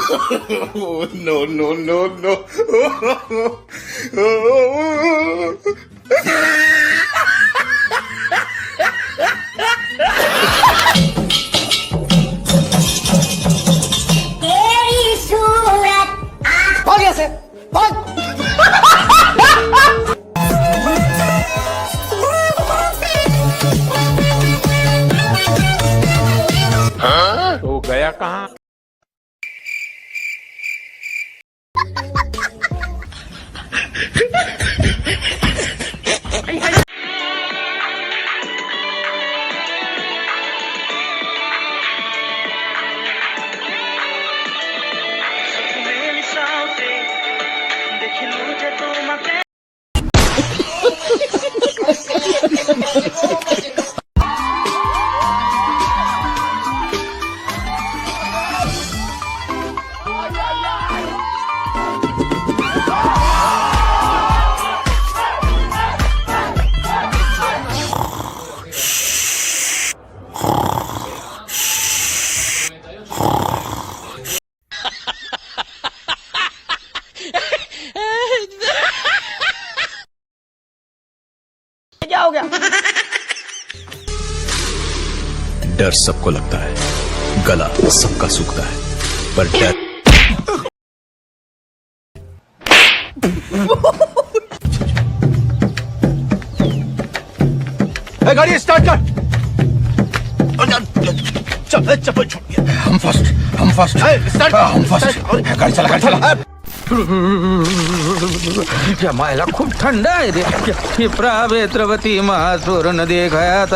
No, no, no, no. तेरी सूरत भाग यहाँ से भाग। तो गया कहाँ? क्या हो गया? डर सबको लगता है, गला सबका सूखता है, पर डर गाड़ी स्टार्ट कर। चल चप्पल छूट गया। हम फर्स्ट स्टार्ट हम फर्स्ट गाड़ी चला जमायला खूप थंड आहे रे. प्रावेत्रवती महासुर नदी खायात